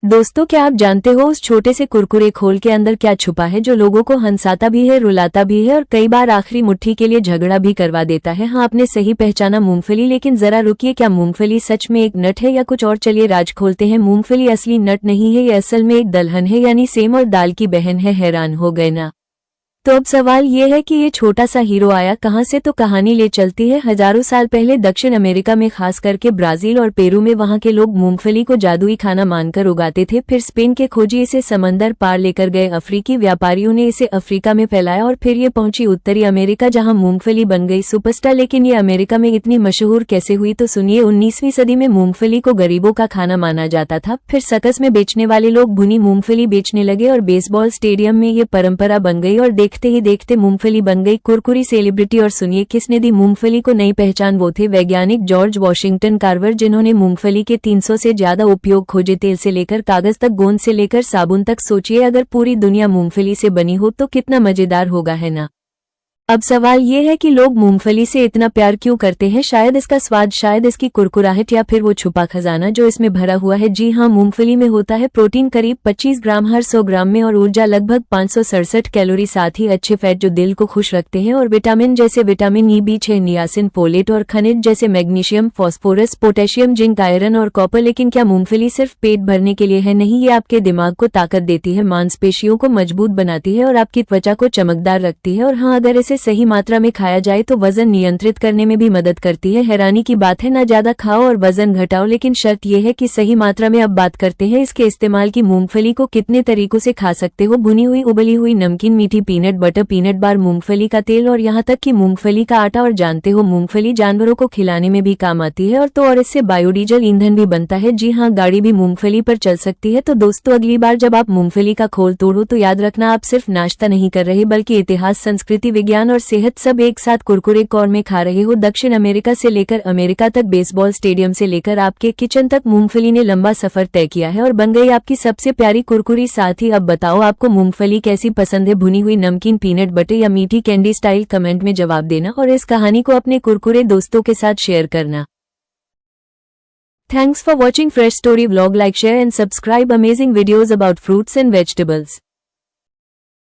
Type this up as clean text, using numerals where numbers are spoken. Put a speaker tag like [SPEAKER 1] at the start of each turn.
[SPEAKER 1] दोस्तों, क्या आप जानते हो उस छोटे से कुरकुरे खोल के अंदर क्या छुपा है जो लोगों को हंसाता भी है, रुलाता भी है और कई बार आखिरी मुट्ठी के लिए झगड़ा भी करवा देता है। हाँ, आपने सही पहचाना, मूंगफली। लेकिन जरा रुकिए, क्या मूंगफली सच में एक नट है या कुछ और? चलिए राज खोलते हैं। मूंगफली असली नट नहीं है, ये असल में एक दलहन है, यानी सेम और दाल की बहन है। हैरान हो गए ना? तो अब सवाल ये है कि ये छोटा सा हीरो आया कहां से? तो कहानी ले चलती है हजारों साल पहले दक्षिण अमेरिका में, खास करके ब्राजील और पेरू में। वहां के लोग मूंगफली को जादुई खाना मानकर उगाते थे। फिर स्पेन के खोजी इसे समंदर पार लेकर गए। अफ्रीकी व्यापारियों ने इसे अफ्रीका में फैलाया और फिर ये पहुंची उत्तरी अमेरिका, जहां मूंगफली बन गई सुपरस्टार। लेकिन ये अमेरिका में इतनी मशहूर कैसे हुई? तो सुनिए। 19वीं सदी में मूंगफली को गरीबों का खाना माना जाता था। फिर सर्कस में बेचने वाले लोग भुनी मूंगफली बेचने लगे और बेसबॉल स्टेडियम में ये परंपरा बन गई और देखते ही देखते मूंगफली बन गई कुरकुरी सेलिब्रिटी। और सुनिए किसने दी मूंगफली को नई पहचान? वो थे वैज्ञानिक जॉर्ज वॉशिंगटन कार्वर, जिन्होंने मूंगफली के 300 से ज्यादा उपयोग खोजे। तेल से लेकर कागज तक, गोंद से लेकर साबुन तक। सोचिए अगर पूरी दुनिया मूंगफली से बनी हो तो कितना मजेदार होगा, है ना? अब सवाल ये है कि लोग मूंगफली से इतना प्यार क्यों करते हैं? शायद इसका स्वाद, शायद इसकी कुरकुराहट, या फिर वो छुपा खजाना जो इसमें भरा हुआ है। जी हाँ, मूंगफली में होता है प्रोटीन करीब 25 ग्राम हर 100 ग्राम में, और ऊर्जा लगभग 567 कैलोरी। साथ ही अच्छे फैट जो दिल को खुश रखते हैं, और विटामिन जैसे vitamin E, B6, niacin, folate, और खनिज जैसे magnesium, phosphorus, potassium, zinc, iron और कॉपर। लेकिन क्या मूंगफली सिर्फ पेट भरने के लिए है? नहीं, ये आपके दिमाग को ताकत देती है, मांसपेशियों को मजबूत बनाती है और आपकी त्वचा को चमकदार रखती है। और हाँ, अगर इसे सही मात्रा में खाया जाए तो वजन नियंत्रित करने में भी मदद करती है। हैरानी की बात है ना, ज्यादा खाओ और वजन घटाओ, लेकिन शर्त यह है कि सही मात्रा में। अब बात करते हैं इसके इस्तेमाल की। मूंगफली को कितने तरीकों से खा सकते हो? भुनी हुई, उबली हुई, नमकीन, मीठी, पीनट बटर, पीनट बार, मूंगफली का तेल, और यहाँ तक कि मूंगफली का आटा। और जानते हो मूंगफली जानवरों को खिलाने में भी काम आती है, और इससे बायोडीजल ईंधन भी बनता है। जी हाँ, गाड़ी भी मूंगफली पर चल सकती है। तो दोस्तों, अगली बार जब आप मूंगफली का खोल तोड़ो तो याद रखना, आप सिर्फ नाश्ता नहीं कर रहे, बल्कि इतिहास, संस्कृति, विज्ञान और सेहत सब एक साथ कुरकुरे कौर में खा रहे हो। दक्षिण अमेरिका से लेकर अमेरिका तक, बेसबॉल स्टेडियम से लेकर आपके किचन तक, मूंगफली ने लंबा सफर तय किया है और बन गई आपकी सबसे प्यारी कुरकुरी साथी। अब बताओ, आपको मूंगफली कैसी पसंद है? भुनी हुई, नमकीन, पीनट बटर या मीठी कैंडी स्टाइल? कमेंट में जवाब देना और इस कहानी को अपने कुरकुरे दोस्तों के साथ शेयर करना। Thanks for watching Fresh Story Vlog. Like, share and subscribe amazing videos about fruits and vegetables.